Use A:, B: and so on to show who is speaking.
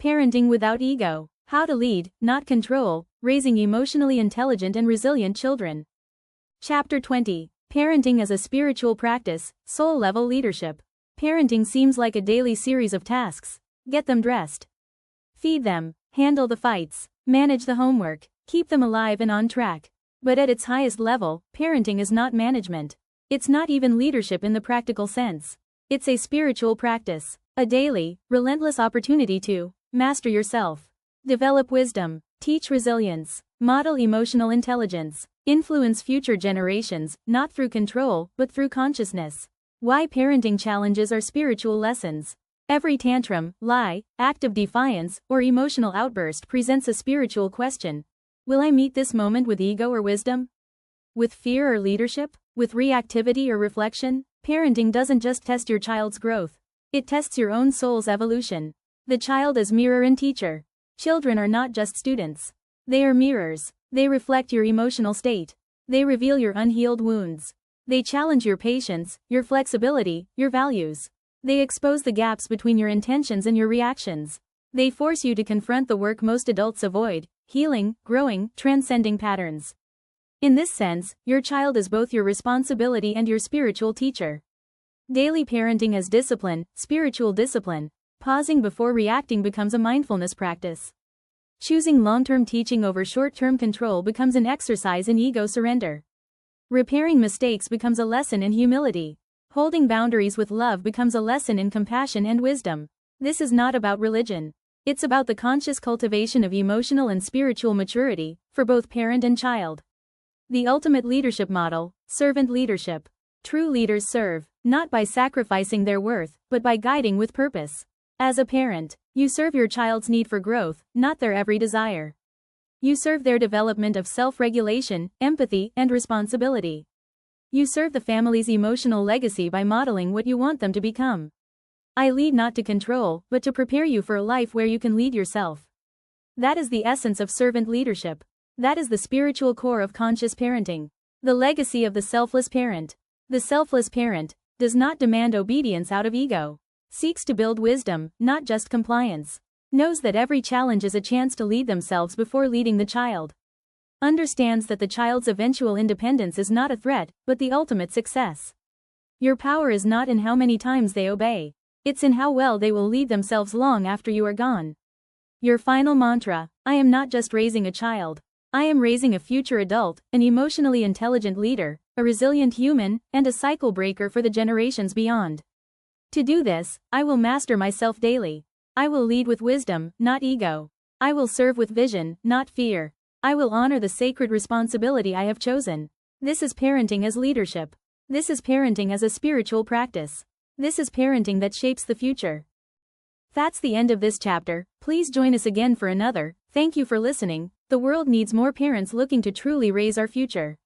A: Parenting without ego. How to lead, not control, raising emotionally intelligent and resilient children. Chapter 20. Parenting as a spiritual practice, soul-level leadership. Parenting seems like a daily series of tasks. Get them dressed. Feed them. Handle the fights. Manage the homework. Keep them alive and on track. But at its highest level, parenting is not management. It's not even leadership in the practical sense. It's a spiritual practice. A daily, relentless opportunity to master yourself. Develop wisdom. Teach resilience. Model emotional intelligence. Influence future generations, not through control, but through consciousness. Why parenting challenges are spiritual lessons. Every tantrum, lie, act of defiance, or emotional outburst presents a spiritual question. Will I meet this moment with ego or wisdom? With fear or leadership? With reactivity or reflection? Parenting doesn't just test your child's growth. It tests your own soul's evolution. The child as mirror and teacher. Children are not just students. They are mirrors. They reflect your emotional state. They reveal your unhealed wounds. They challenge your patience, your flexibility, your values. They expose the gaps between your intentions and your reactions. They force you to confront the work most adults avoid: healing, growing, transcending patterns. In this sense, your child is both your responsibility and your spiritual teacher. Daily parenting as discipline, spiritual discipline. Pausing before reacting becomes a mindfulness practice. Choosing long-term teaching over short-term control becomes an exercise in ego surrender. Repairing mistakes becomes a lesson in humility. Holding boundaries with love becomes a lesson in compassion and wisdom. This is not about religion. It's about the conscious cultivation of emotional and spiritual maturity, for both parent and child. The ultimate leadership model, servant leadership. True leaders serve, not by sacrificing their worth, but by guiding with purpose. As a parent, you serve your child's need for growth, not their every desire. You serve their development of self-regulation, empathy, and responsibility. You serve the family's emotional legacy by modeling what you want them to become. I lead not to control, but to prepare you for a life where you can lead yourself. That is the essence of servant leadership. That is the spiritual core of conscious parenting. The legacy of the selfless parent. The selfless parent does not demand obedience out of ego. Seeks to build wisdom, not just compliance. Knows that every challenge is a chance to lead themselves before leading the child. Understands that the child's eventual independence is not a threat, but the ultimate success. Your power is not in how many times they obey. It's in how well they will lead themselves long after you are gone. Your final mantra: I am not just raising a child. I am raising a future adult, an emotionally intelligent leader, a resilient human, and a cycle breaker for the generations beyond. To do this, I will master myself daily. I will lead with wisdom, not ego. I will serve with vision, not fear. I will honor the sacred responsibility I have chosen. This is parenting as leadership. This is parenting as a spiritual practice. This is parenting that shapes the future. That's the end of this chapter. Please join us again for another. Thank you for listening. The world needs more parents looking to truly raise our future.